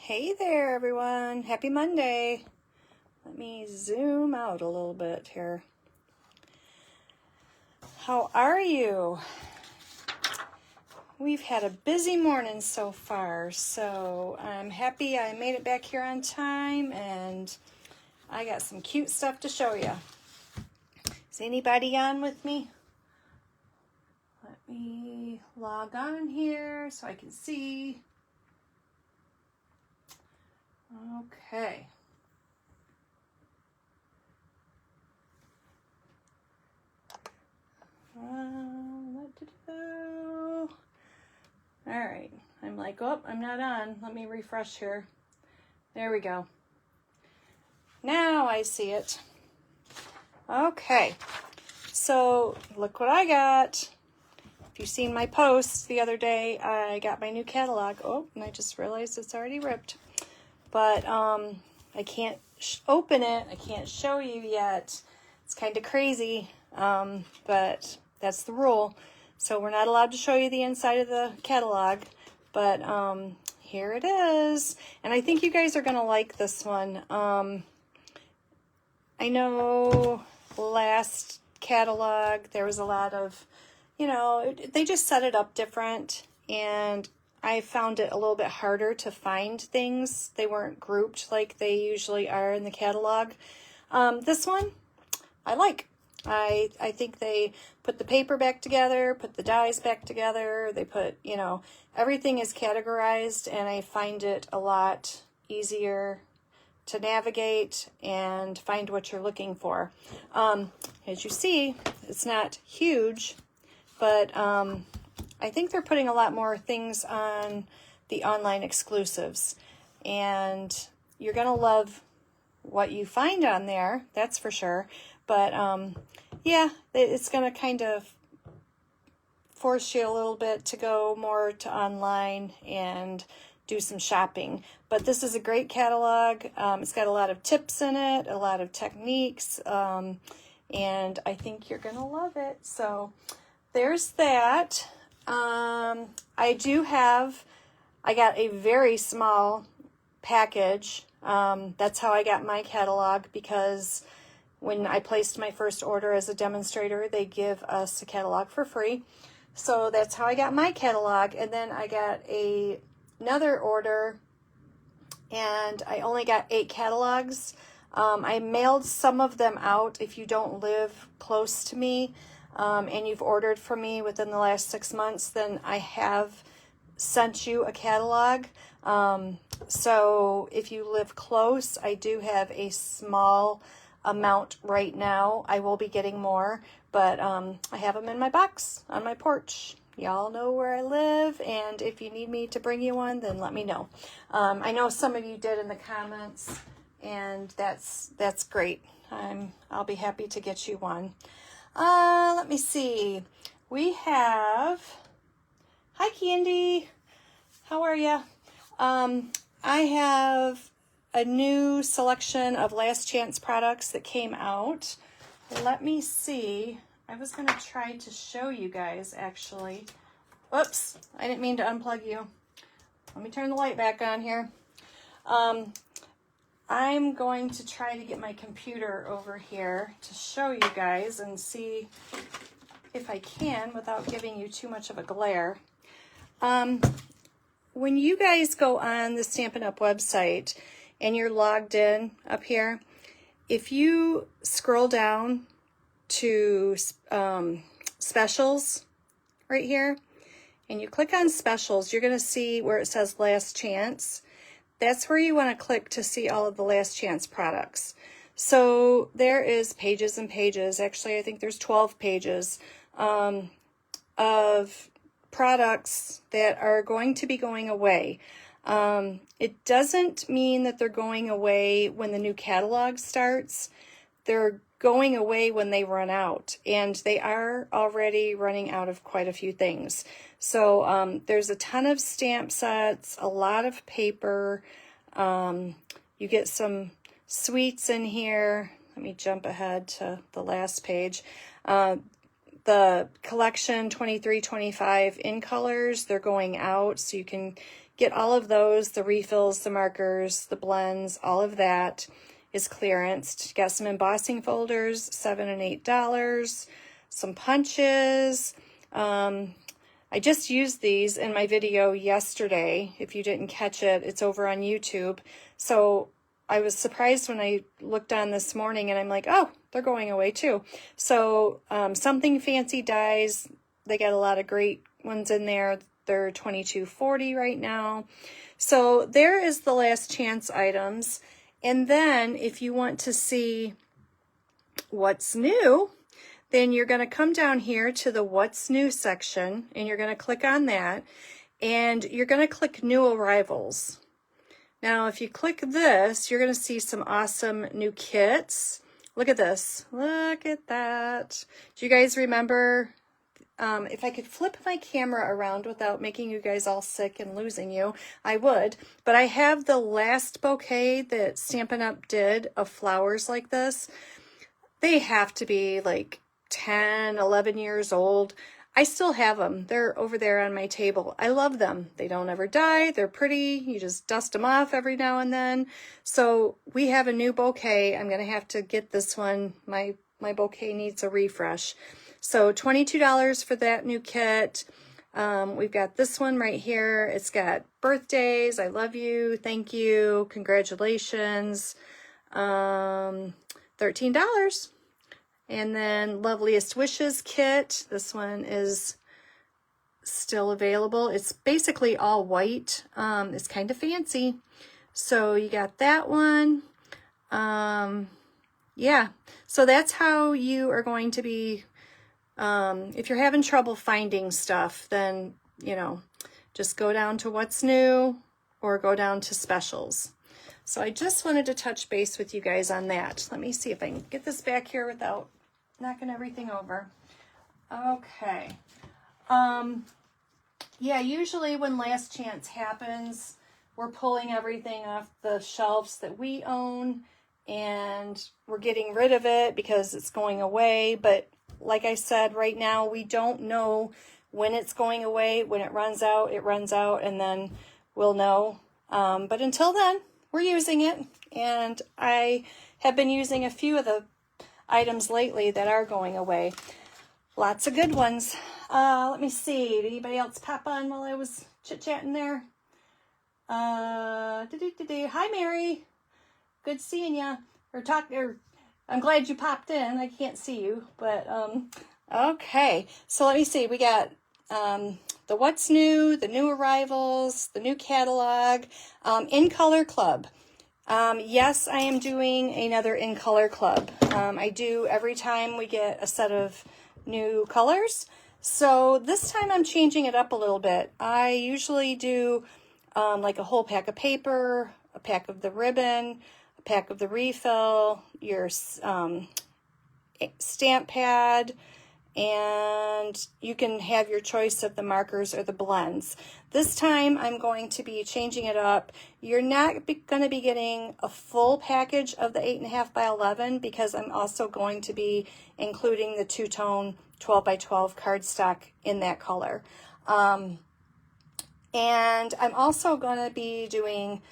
Hey there, everyone. Happy Monday. Let me zoom out a little bit here. How are you? We've had a busy morning so far, so I'm happy I made it back here on time, and I got some cute stuff to show you. Is anybody on with me? Let me log on here so I can see. Okay. What to do? All right. I'm like, oh, I'm not on. Let me refresh here. There we go. Now I see it. Okay. So look what I got. If you've seen my post the other day, I got my new catalog. Oh, and I just realized it's already ripped. But I can't open it. I can't show you yet. It's kind of crazy, but that's the rule. So we're not allowed to show you the inside of the catalog, but here it is. And I think you guys are going to like this one. I know last catalog there was a lot of, they just set it up different, and I found it a little bit harder to find things. They weren't grouped like they usually are in the catalog. This one, I like. I think they put the paper back together, put the dies back together. They put, everything is categorized, and I find it a lot easier to navigate and find what you're looking for. As you see, it's not huge, but I think they're putting a lot more things on the online exclusives, and you're going to love what you find on there, that's for sure. But yeah, it's going to kind of force you a little bit to go more to online and do some shopping. But this is a great catalog. It's got a lot of tips in it, a lot of techniques, and I think you're going to love it. So there's that. I got a very small package. That's how I got my catalog, because when I placed my first order as a demonstrator, they give us a catalog for free. So that's how I got my catalog. And then I got another order, and I only got 8 catalogs. I mailed some of them out. If you don't live close to me, and you've ordered from me within the last 6 months, then I have sent you a catalog. So if you live close, I do have a small amount right now. I will be getting more, but I have them in my box on my porch. Y'all know where I live, and if you need me to bring you one, then let me know. I know some of you did in the comments, and that's great. I'll be happy to get you one. Let me see. We have, hi Candy, how are ya? I have a new selection of Last Chance products that came out. Let me see. I was going to try to show you guys, actually. Whoops, I didn't mean to unplug you. Let me turn the light back on here. I'm going to try to get my computer over here to show you guys and see if I can without giving you too much of a glare. When you guys go on the Stampin' Up! Website and you're logged in up here, if you scroll down to specials right here, and you click on specials, you're going to see where it says Last Chance. That's where you want to click to see all of the Last Chance products. So there is pages and pages. Actually, I think there's 12 pages of products that are going to be going away. It doesn't mean that they're going away when the new catalog starts. They're going away when they run out, and they are already running out of quite a few things. So there's a ton of stamp sets, a lot of paper. You get some sweets in here. Let me jump ahead to the last page. the collection 23-25 in colors, they're going out, so you can get all of those, the refills, the markers, the blends, all of that is clearanced. Got some embossing folders, $7 and $8. Some punches. I just used these in my video yesterday. If you didn't catch it, it's over on YouTube. So I was surprised when I looked on this morning and I'm like, oh, they're going away too. So Something Fancy dies. They got a lot of great ones in there. They're $22.40 right now. So there is the last chance items. And then if you want to see what's new, then you're going to come down here to the what's new section and you're going to click on that and you're going to click new arrivals. Now, if you click this, you're going to see some awesome new kits. Look at this. Look at that. Do you guys remember? If I could flip my camera around without making you guys all sick and losing you, I would. But I have the last bouquet that Stampin' Up! Did of flowers like this. They have to be like 10, 11 years old. I still have them. They're over there on my table. I love them. They don't ever die. They're pretty. You just dust them off every now and then. So we have a new bouquet. I'm going to have to get this one. My bouquet needs a refresh. So $22 for that new kit. We've got this one right here. It's got birthdays. I love you. Thank you. Congratulations. $13. And then Loveliest Wishes kit. This one is still available. It's basically all white. It's kind of fancy. So you got that one. Yeah. So that's how you are going to be, if you're having trouble finding stuff, then, you know, just go down to what's new or go down to specials. So I just wanted to touch base with you guys on that. Let me see if I can get this back here without knocking everything over. Okay. Yeah, usually when last chance happens, we're pulling everything off the shelves that we own and we're getting rid of it because it's going away. But like I said, right now we don't know when it's going away. When it runs out, and then we'll know. But until then, we're using it, and I have been using a few of the items lately that are going away. Lots of good ones. Let me see. Did anybody else pop on while I was chit-chatting there? Hi, Mary. Good seeing ya. I'm glad you popped in. I can't see you, but okay. So let me see. We got the what's new, the new arrivals, the new catalog, in color club. Yes, I am doing another in color club. I do every time we get a set of new colors. So this time I'm changing it up a little bit. I usually do like a whole pack of paper, a pack of the ribbon, a pack of the refill, your stamp pad, and you can have your choice of the markers or the blends. This time I'm going to be changing it up. You're not going to be getting a full package of the 8.5 by 11 because I'm also going to be including the two-tone 12 by 12 cardstock in that color. And I'm also going to be doing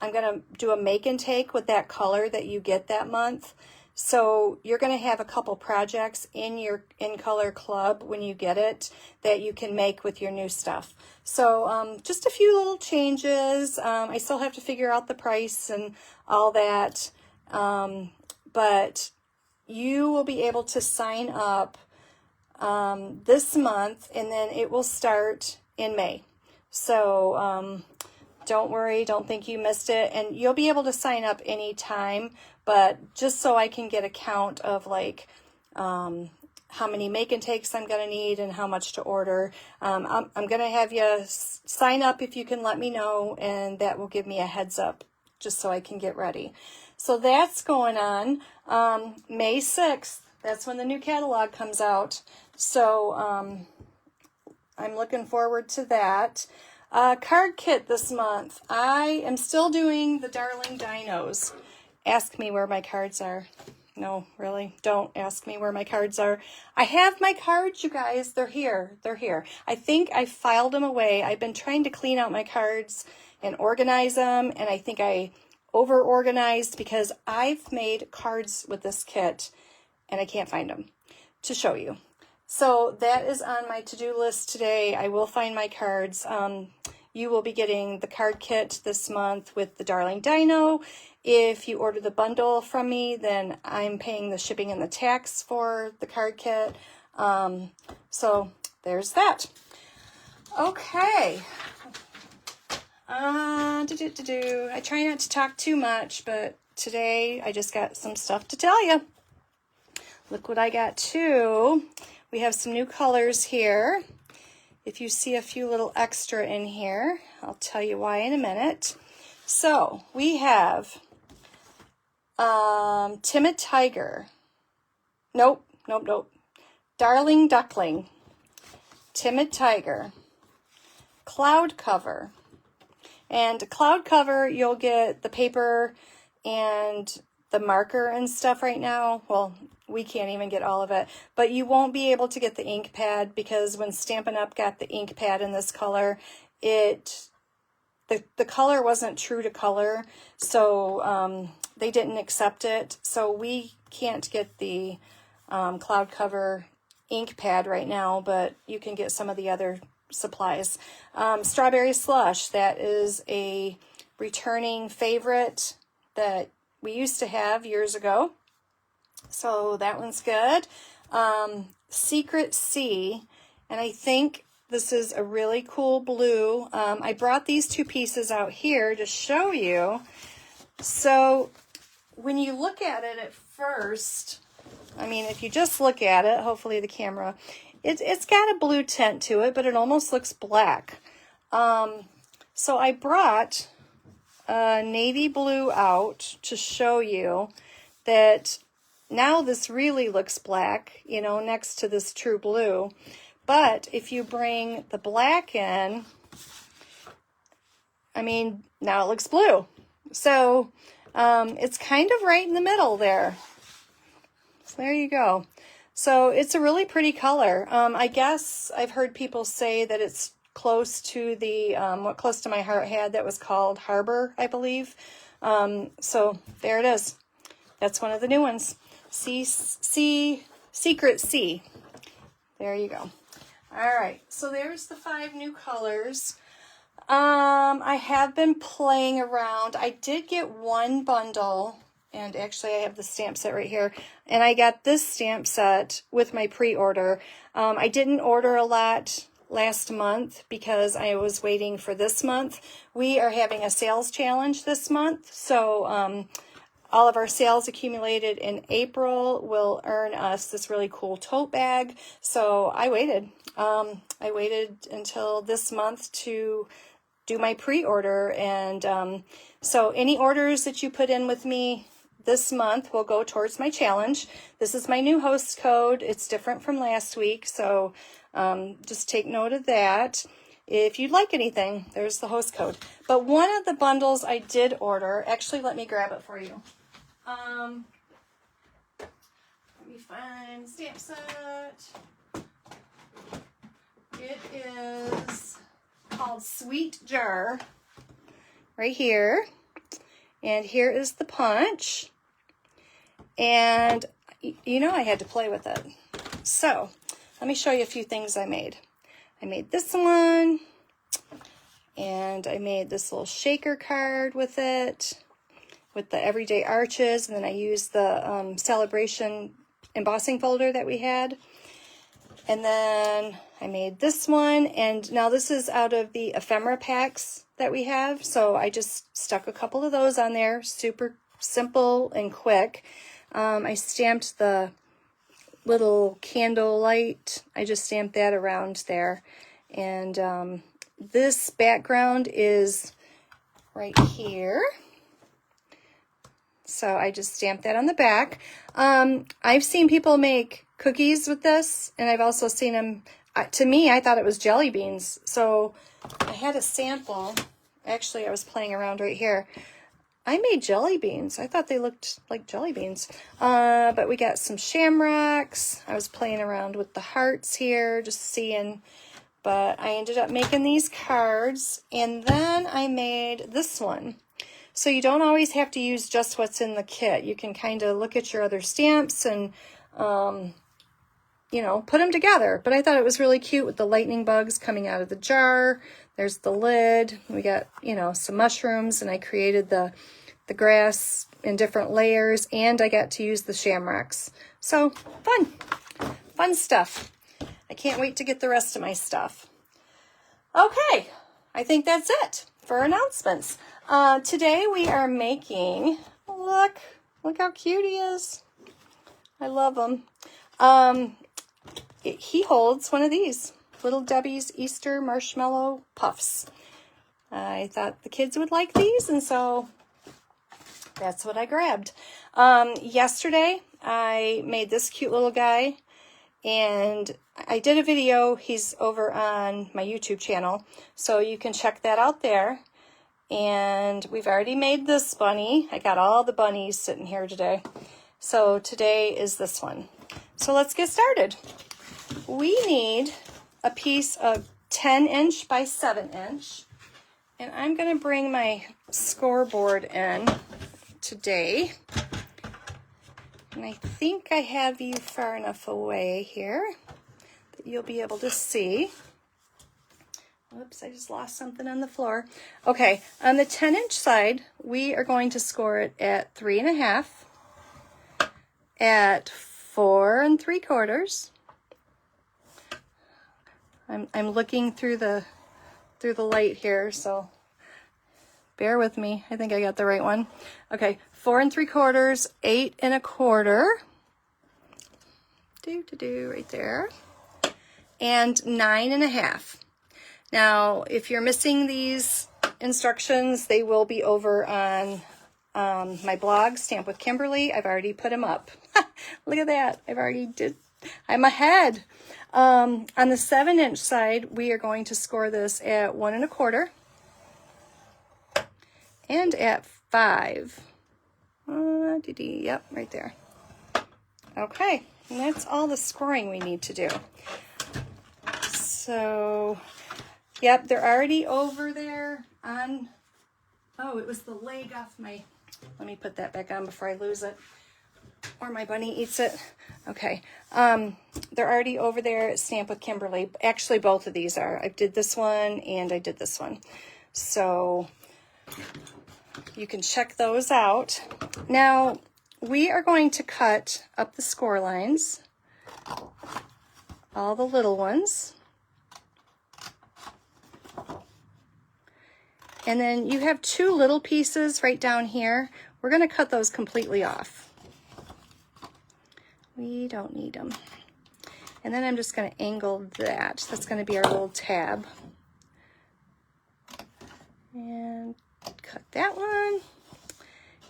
I'm going to do a make and take with that color that you get that month. So you're going to have a couple projects in your in color club when you get it that you can make with your new stuff. So just a few little changes. I still have to figure out the price and all that. But you will be able to sign up this month, and then it will start in May. So don't worry, don't think you missed it. And you'll be able to sign up anytime, but just so I can get a count of like how many make and takes I'm going to need and how much to order. I'm going to have you sign up if you can let me know, and that will give me a heads up just so I can get ready. So that's going on. May 6th, that's when the new catalog comes out. So I'm looking forward to that. Card kit this month. I am still doing the Darling Dinos. Ask me where my cards are. No, really, don't ask me where my cards are. I have my cards, you guys. They're here. They're here. I think I filed them away. I've been trying to clean out my cards and organize them, and I think I over-organized because I've made cards with this kit, and I can't find them to show you. So that is on my to-do list today. I will find my cards. You will be getting the card kit this month with the Darling Dino. If you order the bundle from me, then I'm paying the shipping and the tax for the card kit. So there's that. Okay. I try not to talk too much, but today I just got some stuff to tell you. Look what I got too. We have some new colors here. If you see a few little extra in here, I'll tell you why in a minute. So we have Timid Tiger. Nope. Darling Duckling. Timid Tiger. Cloud Cover. And Cloud Cover, you'll get the paper and the marker and stuff right now. Well, we can't even get all of it, but you won't be able to get the ink pad because when Stampin' Up! Got the ink pad in this color, the color wasn't true to color, so they didn't accept it. So we can't get the Cloud Cover ink pad right now, but you can get some of the other supplies. Strawberry Slush, that is a returning favorite that we used to have years ago. So that one's good. Secret Sea, and I think this is a really cool blue. I brought these two pieces out here to show you. So when you look at it at first, I mean, if you just look at it, hopefully the camera, it's got a blue tint to it, but it almost looks black. So I brought navy blue out to show you that now this really looks black, you know, next to this true blue. But if you bring the black in, I mean, now it looks blue. So it's kind of right in the middle there. So there you go. So it's a really pretty color. I guess I've heard people say that it's close to the, what Close to My Heart had that was called Harbor, I believe. So there it is. That's one of the new ones. Secret Sea. There you go. All right, so there's the 5 new colors. I have been playing around. I did get one bundle, and actually I have the stamp set right here, and I got this stamp set with my pre-order. I didn't order a lot last month because I was waiting for this month. We are having a sales challenge this month, so all of our sales accumulated in April will earn us this really cool tote bag. So I waited. I waited until this month to do my pre-order. And so any orders that you put in with me this month will go towards my challenge. This is my new host code. It's different from last week. So just take note of that. If you'd like anything, there's the host code. But one of the bundles I did order, actually, let me grab it for you. Let me find stamp set. It is called Sweet Jar right here. And here is the punch. And you know I had to play with it. So let me show you a few things I made. I made this one. And I made this little shaker card with it, with the everyday arches, and then I used the celebration embossing folder that we had. And then I made this one, and now this is out of the ephemera packs that we have, so I just stuck a couple of those on there, super simple and quick. I stamped the little candle light, I just stamped that around there, and this background is right here. So I just stamped that on the back. I've seen people make cookies with this, and I've also seen them, to me, I thought it was jelly beans. So I had a sample. Actually, I was playing around right here. I made jelly beans. I thought they looked like jelly beans. But we got some shamrocks. I was playing around with the hearts here, just seeing. But I ended up making these cards. And then I made this one. So you don't always have to use just what's in the kit. You can kind of look at your other stamps and, you know, put them together. But I thought it was really cute with the lightning bugs coming out of the jar. There's the lid. We got, you know, some mushrooms, and I created the grass in different layers, and I got to use the shamrocks. So fun stuff. I can't wait to get the rest of my stuff. Okay, I think that's it for announcements. Today we are making, look how cute he is. I love him. He holds one of these. Little Debbie's Easter Marshmallow Puffs. I thought the kids would like these, and so that's what I grabbed. Yesterday, I made this cute little guy, and I did a video. He's over on my YouTube channel, so you can check that out there. And we've already made this bunny. I got all the bunnies sitting here today. So today is this one. So let's get started. We need a piece of 10-inch by 7-inch. And I'm going to bring my scoreboard in today. And I think I have you far enough away here that you'll be able to see. Whoops, I just lost something on the floor. Okay, on the 10-inch side, we are going to score it at 3.5, at 4 3/4. I'm looking through the light here, so bear with me. I think I got the right one. Okay, 4 3/4, 8 1/4. Right there. And 9.5. Now, if you're missing these instructions, they will be over on my blog, Stamp with Kimberly. I've already put them up. Look at that. I'm ahead. On the 7-inch side, we are going to score this at 1 1/4 and at 5. Yep, right there. Okay, and that's all the scoring we need to do. So, yep, they're already over there on, oh, it was the leg off my, let me put that back on before I lose it, or my bunny eats it. Okay, they're already over there at Stamp with Kimberly. Actually, both of these are. I did this one and I did this one. So you can check those out. Now, we are going to cut up the score lines, all the little ones. And then you have 2 little pieces right down here. We're going to cut those completely off. We don't need them. And then I'm just going to angle that. That's going to be our little tab. And cut that one.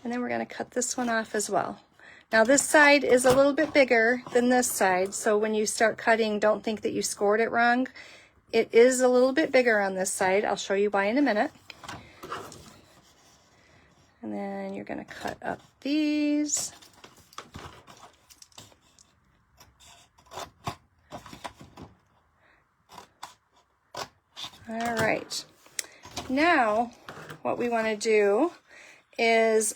And then we're going to cut this one off as well. Now this side is a little bit bigger than this side, so when you start cutting, don't think that you scored it wrong. It is a little bit bigger on this side. I'll show you why in a minute. And then you're going to cut up these. All right. Now, what we want to do is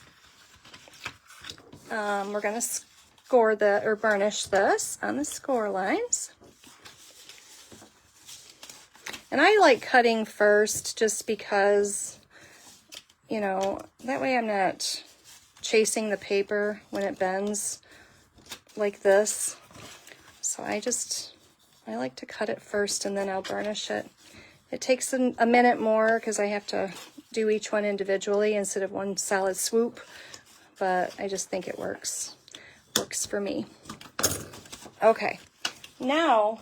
we're going to score or burnish this on the score lines. And I like cutting first just because, you know, that way I'm not chasing the paper when it bends like this. So I like to cut it first and then I'll burnish it. It takes a minute more because I have to do each one individually instead of one solid swoop, but I just think it works for me. Okay, now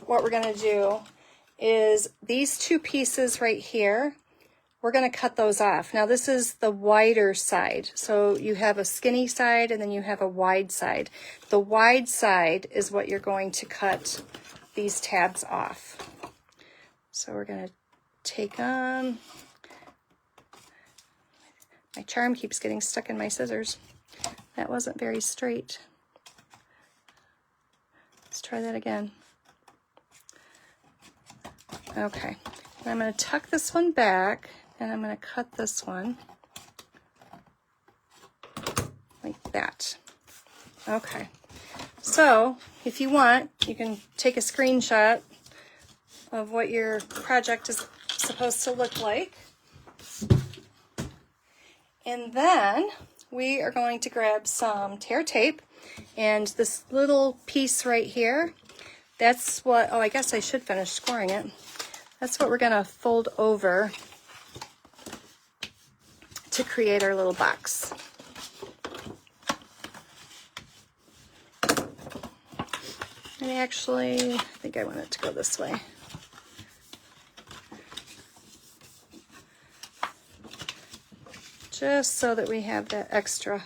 what we're going to do is these 2 pieces right here, we're going to cut those off. Now this is the wider side. So you have a skinny side and then you have a wide side. The wide side is what you're going to cut these tabs off. So we're going to take My charm keeps getting stuck in my scissors. That wasn't very straight. Let's try that again. Okay, and I'm going to tuck this one back, and I'm going to cut this one like that. Okay, so if you want, you can take a screenshot of what your project is supposed to look like. And then we are going to grab some tear tape, and this little piece right here, that's what, oh, I guess I should finish scoring it. That's what we're going to fold over to create our little box. And actually, I think I want it to go this way. Just so that we have that extra.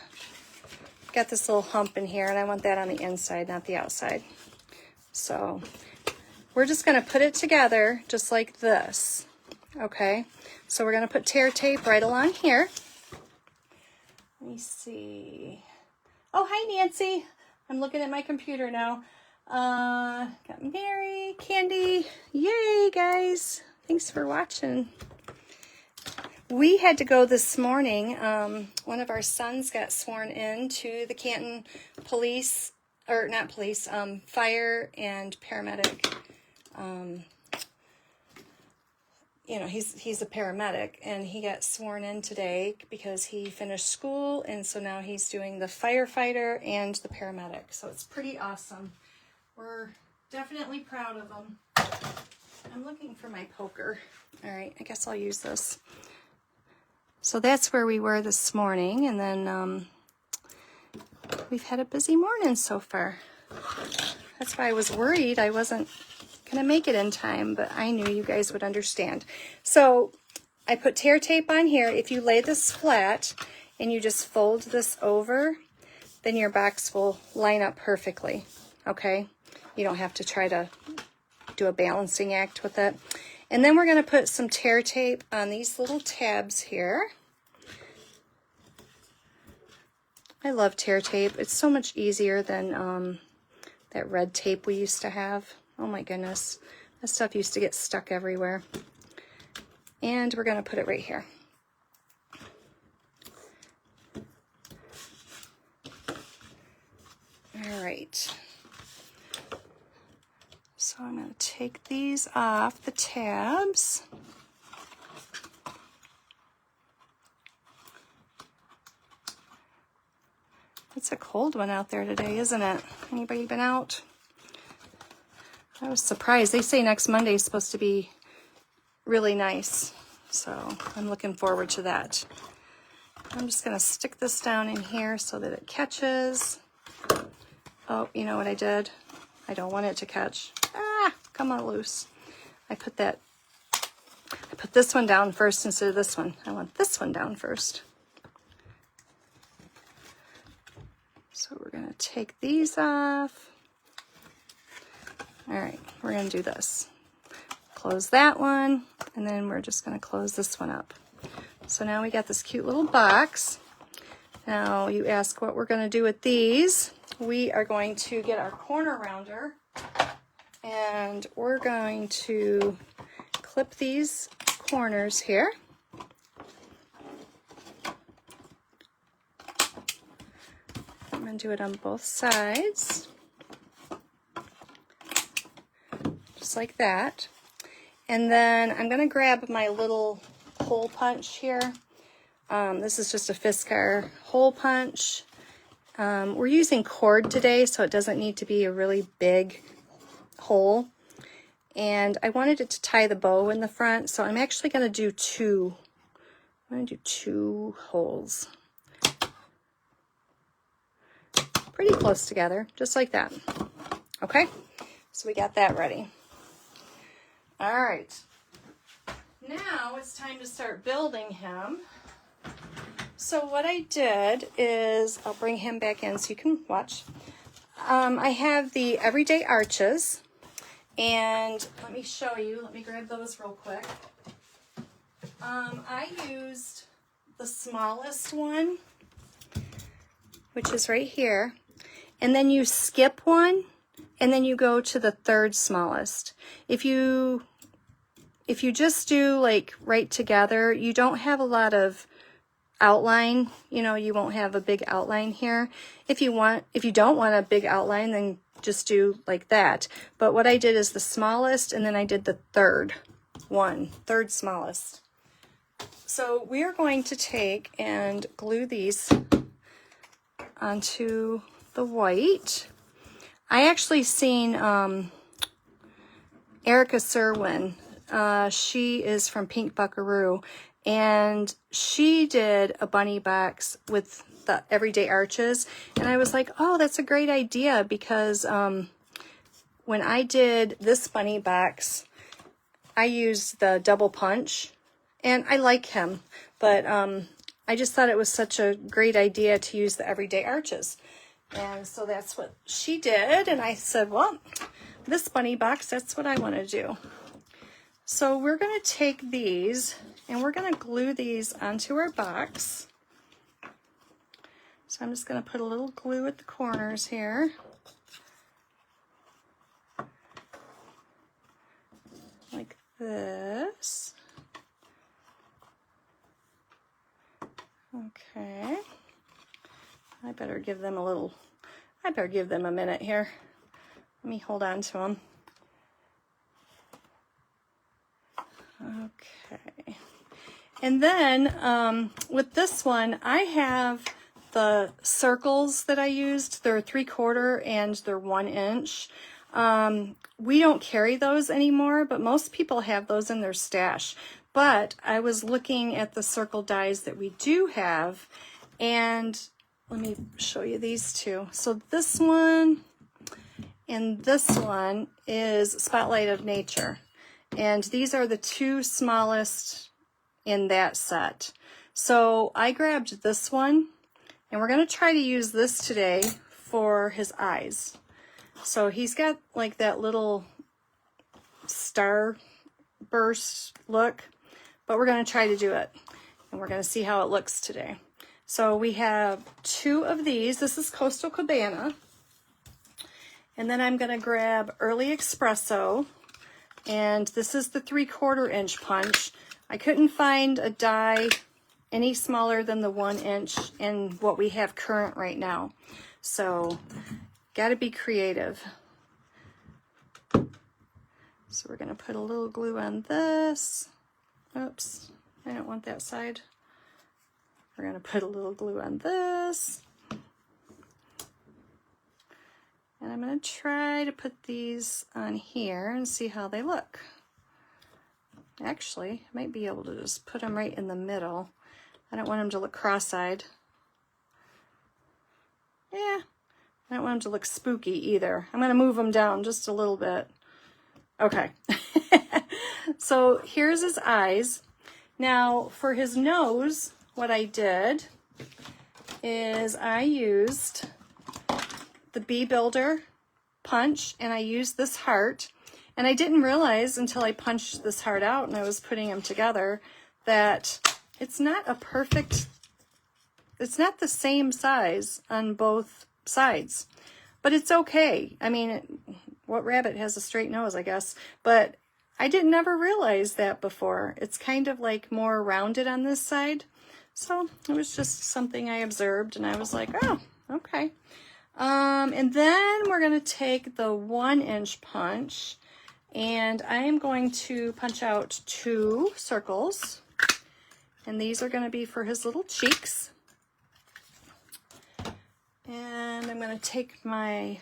Got this little hump in here, and I want that on the inside, not the outside. So we're just going to put it together just like this. Okay, so we're going to put tear tape right along here. Let me see. Oh, hi, Nancy. I'm looking at my computer now. Got Mary, Candy. Yay, guys. Thanks for watching. We had to go this morning. One of our sons got sworn in to the Canton police, or not police, fire and paramedic. You know, he's a paramedic, and he got sworn in today because he finished school, and so now he's doing the firefighter and the paramedic. So it's pretty awesome. We're definitely proud of him. I'm looking for my poker. All right, I guess I'll use this. So that's where we were this morning, and then we've had a busy morning so far. That's why I was worried I wasn't going to make it in time, but I knew you guys would understand. So I put tear tape on here. If you lay this flat and you just fold this over, then your box will line up perfectly, okay? You don't have to try to do a balancing act with it. And then we're going to put some tear tape on these little tabs here. I love tear tape. It's so much easier than that red tape we used to have. Oh my goodness. That stuff used to get stuck everywhere. And we're going to put it right here. All right. So I'm going to take these off the tabs. It's a cold one out there today, isn't it? Anybody been out? I was surprised. They say next Monday is supposed to be really nice. So I'm looking forward to that. I'm just going to stick this down in here so that it catches. Oh, you know what I did? I don't want it to catch. Ah, come on loose. I put this one down first instead of this one. I want this one down first. So we're going to take these off. All right, we're going to do this. Close that one, and then we're just going to close this one up. So now we got this cute little box. Now you ask what we're going to do with these. We are going to get our corner rounder, and we're going to clip these corners here. I'm going to do it on both sides, just like that. And then I'm going to grab my little hole punch here. This is just a Fiskar hole punch. We're using cord today, so it doesn't need to be a really big hole. And I wanted it to tie the bow in the front, so I'm actually going to do two. I'm going to do 2 holes. Pretty close together, just like that. Okay, so we got that ready. All right, now it's time to start building him. So what I did is, I'll bring him back in so you can watch. I have the everyday arches, and let me show you. Let me grab those real quick. I used the smallest one, which is right here, and then you skip one, and then you go to the third smallest. If you just do like right together, you don't have a lot of outline, you know, you won't have a big outline here. If you don't want a big outline, then just do like that. But what I did is the smallest, and then I did the third smallest. So we are going to take and glue these onto the white. I actually seen Erica Serwin. She is from Pink Buckaroo, and she did a bunny box with the everyday arches, and I was like, oh, that's a great idea, because when I did this bunny box, I used the double punch, and I like him, but I just thought it was such a great idea to use the everyday arches. And so that's what she did, and I said, well, this bunny box, that's what I want to do. So we're going to take these, and we're going to glue these onto our box. So I'm just going to put a little glue at the corners here. Like this. Okay. I better give them a minute here. Let me hold on to them. Okay. And then with this one, I have the circles that I used. They're 3/4 and they're 1 inch. We don't carry those anymore, but most people have those in their stash. But I was looking at the circle dies that we do have, and let me show you these two. So this one and this one is Spotlight of Nature. And these are the two smallest in that set. So I grabbed this one, and we're going to try to use this today for his eyes. So he's got like that little star burst look, but we're going to try to do it, and we're going to see how it looks today. So we have 2 of these. This is Coastal Cabana. And then I'm going to grab Early Espresso, and this is the 3/4 inch punch. I couldn't find a die any smaller than the 1 inch in what we have current right now. So got to be creative. So we're going to put a little glue on this. Oops, I don't want that side. We're going to put a little glue on this. And I'm going to try to put these on here and see how they look. Actually, I might be able to just put them right in the middle. I don't want them to look cross-eyed. Yeah, I don't want them to look spooky either. I'm going to move them down just a little bit. Okay. So here's his eyes. Now for his nose, what I did is I used the Bee Builder punch, and I used this heart, and I didn't realize until I punched this heart out and I was putting them together that it's not it's not the same size on both sides, but it's okay. I mean, what rabbit has a straight nose, I guess, but I didn't ever realize that before. It's kind of like more rounded on this side. So it was just something I observed, and I was like, oh, okay. And then we're going to take the 1 inch punch, and I am going to punch out 2 circles, and these are going to be for his little cheeks. And I'm going to take my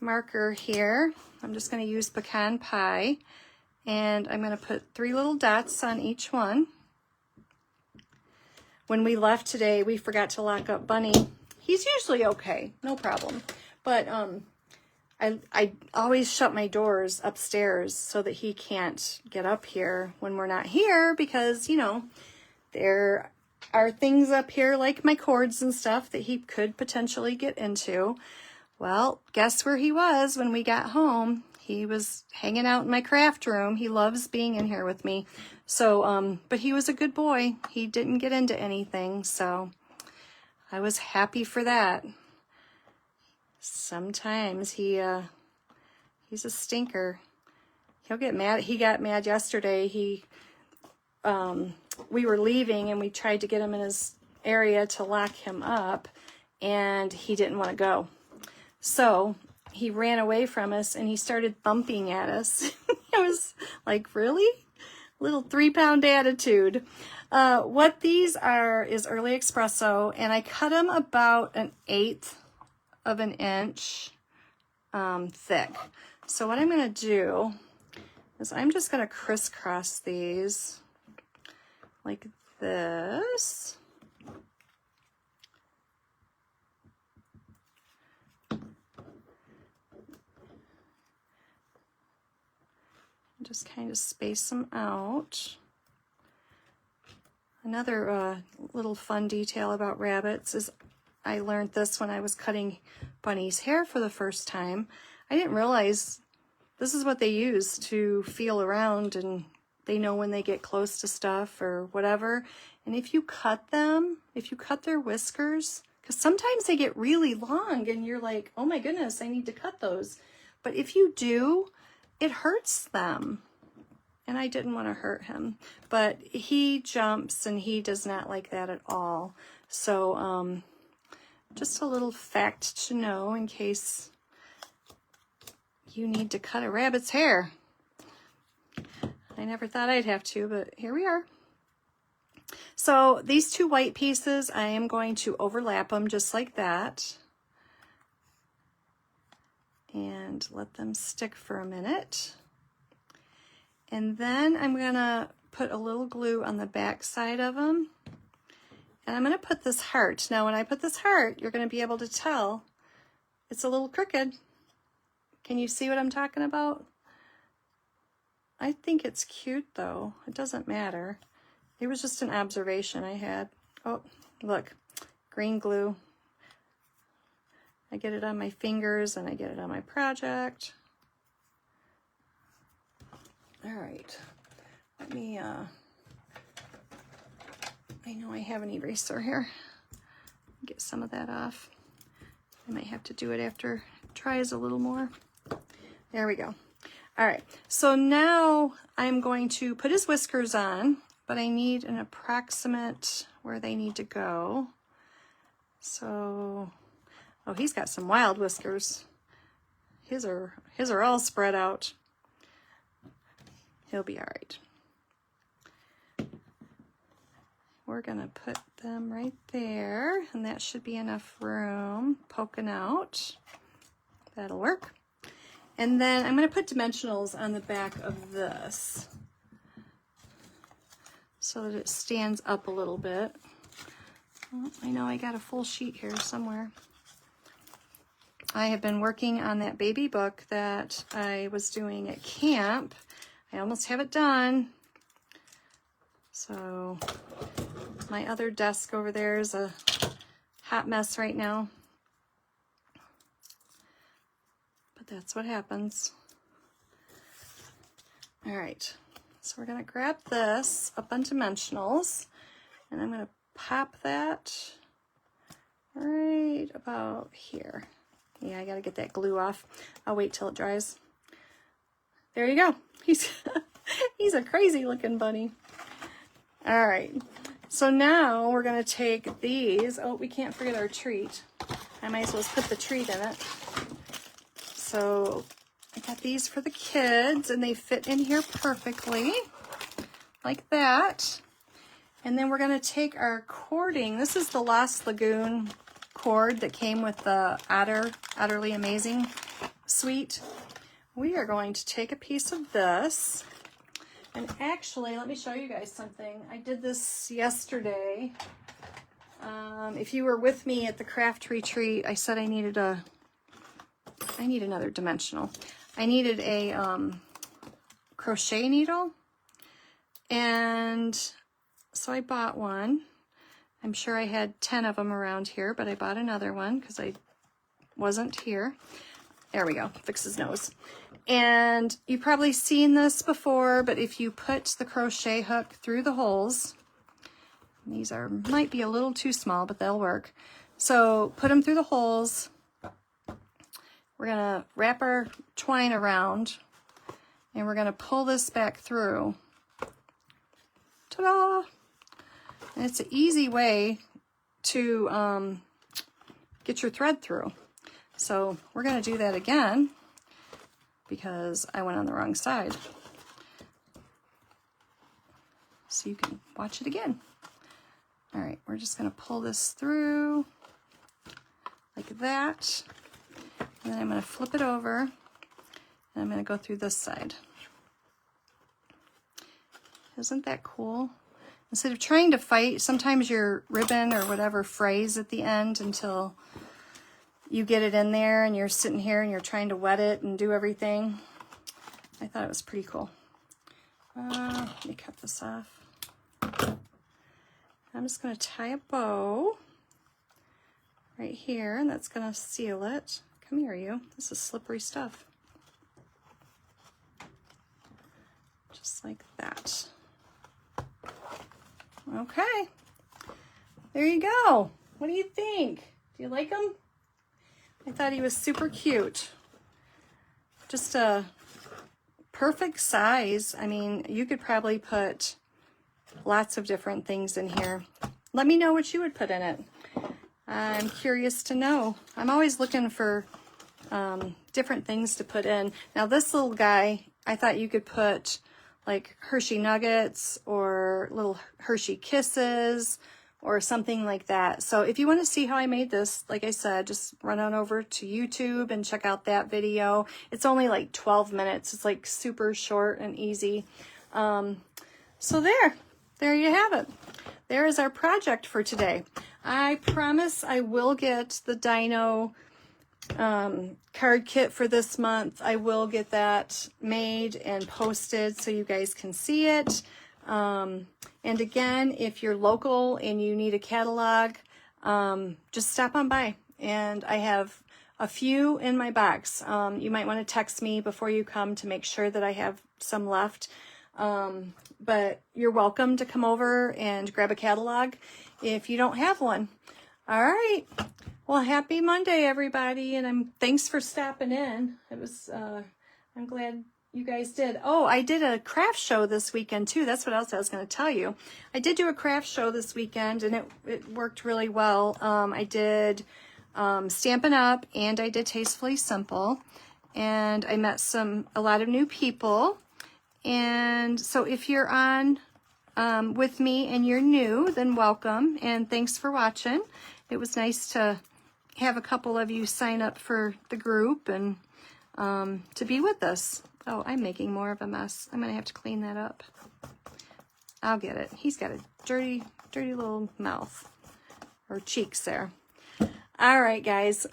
marker here. I'm just going to use Pecan Pie, and I'm going to put 3 little dots on each one. When we left today, we forgot to lock up Bunny. He's usually okay, no problem. But I always shut my doors upstairs so that he can't get up here when we're not here, because, you know, there are things up here like my cords and stuff that he could potentially get into. Well, guess where he was when we got home? he was hanging out in my craft room. He loves being in here with me. So, but he was a good boy. He didn't get into anything, so I was happy for that. Sometimes he's a stinker. He'll get mad. He got mad yesterday. We were leaving and we tried to get him in his area to lock him up, and he didn't want to go. So he ran away from us and he started thumping at us. I was like, really? Little 3-pound attitude. What these are is early espresso, and I cut them about 1/8 of an inch thick. So what I'm going to do is I'm just going to crisscross these like this. Just kind of space them out. Another little fun detail about rabbits is I learned this when I was cutting Bunny's hair for the first time. I didn't realize this is what they use to feel around, and they know when they get close to stuff or whatever. And if you cut their whiskers, because sometimes they get really long and you're like, oh my goodness, I need to cut those. But if you do, it hurts them. And I didn't want to hurt him, but he jumps and he does not like that at all. So just a little fact to know in case you need to cut a rabbit's hair. I never thought I'd have to, but here we are. So these 2 white pieces, I am going to overlap them just like that. And let them stick for a minute. And then I'm gonna put a little glue on the back side of them. And I'm gonna put this heart. Now when I put this heart, you're gonna be able to tell it's a little crooked. Can you see what I'm talking about? I think it's cute though. It doesn't matter. It was just an observation I had. Oh, look, green glue. I get it on my fingers and I get it on my project. All right, let me, I know I have an eraser here. Get some of that off. I might have to do it after it dries a little more. There we go. All right, so now I'm going to put his whiskers on, but I need an approximate where they need to go. So, oh, he's got some wild whiskers. His are all spread out. He'll be all right. We're gonna put them right there, and that should be enough room poking out. That'll work. And then I'm gonna put dimensionals on the back of this so that it stands up a little bit. Oh, I know I got a full sheet here somewhere. I have been working on that baby book that I was doing at camp. I almost have it done. So my other desk over there is a hot mess right now. But that's what happens. All right, so we're gonna grab this up on dimensionals, and I'm gonna pop that right about here. Yeah, I gotta get that glue off. I'll wait till it dries. There you go. He's a crazy looking bunny. All right, so now we're gonna take these. Oh, we can't forget our treat. I might as well put the treat in it. So I got these for the kids, and they fit in here perfectly, like that. And then we're gonna take our cording. This is the Lost Lagoon cord that came with the Utterly Amazing suite. We are going to take a piece of this, and actually, let me show you guys something. I did this yesterday. If you were with me at the craft retreat, I said I need another dimensional. I needed a crochet needle, and so I bought one. I'm sure I had 10 of them around here, but I bought another one because I wasn't here. There we go, fix his nose. And you've probably seen this before, but if you put the crochet hook through the holes, these might be a little too small, but they'll work. So put them through the holes. We're gonna wrap our twine around and we're gonna pull this back through. Ta-da! And it's an easy way to get your thread through. So we're gonna do that again because I went on the wrong side. So you can watch it again. All right, we're just gonna pull this through like that. And then I'm gonna flip it over and I'm gonna go through this side. Isn't that cool? Instead of trying to fight, sometimes your ribbon or whatever frays at the end until you get it in there and you're sitting here and you're trying to wet it and do everything. I thought it was pretty cool. Let me cut this off. I'm just going to tie a bow right here, and that's going to seal it. Come here, you. This is slippery stuff. Just like that. Okay. There you go. What do you think? Do you like him? I thought he was super cute. Just a perfect size. I mean, you could probably put lots of different things in here. Let me know what you would put in it. I'm curious to know. I'm always looking for different things to put in. Now this little guy, I thought you could put like Hershey Nuggets or little Hershey Kisses or something like that. So if you want to see how I made this, like I said, just run on over to YouTube and check out that video. It's only like 12 minutes. It's like super short and easy. So there you have it. There is our project for today. I promise I will get the Dino card kit for this month. I will get that made and posted so you guys can see it. And again, if you're local and you need a catalog, just stop on by. And I have a few in my box. You might want to text me before you come to make sure that I have some left. But you're welcome to come over and grab a catalog if you don't have one. All right. Well, happy Monday, everybody, and thanks for stopping in. It was I'm glad you guys did. Oh, I did a craft show this weekend too. That's what else I was going to tell you. I did do a craft show this weekend, and it worked really well. I did Stampin' Up, and I did Tastefully Simple, and I met a lot of new people. And so if you're on with me and you're new, then welcome, and thanks for watching. It was nice to have a couple of you sign up for the group and to be with us. Oh, I'm making more of a mess. I'm going to have to clean that up. I'll get it. He's got a dirty, dirty little mouth or cheeks there. All right, guys.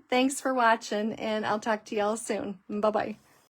Thanks for watching, and I'll talk to y'all soon. Bye-bye.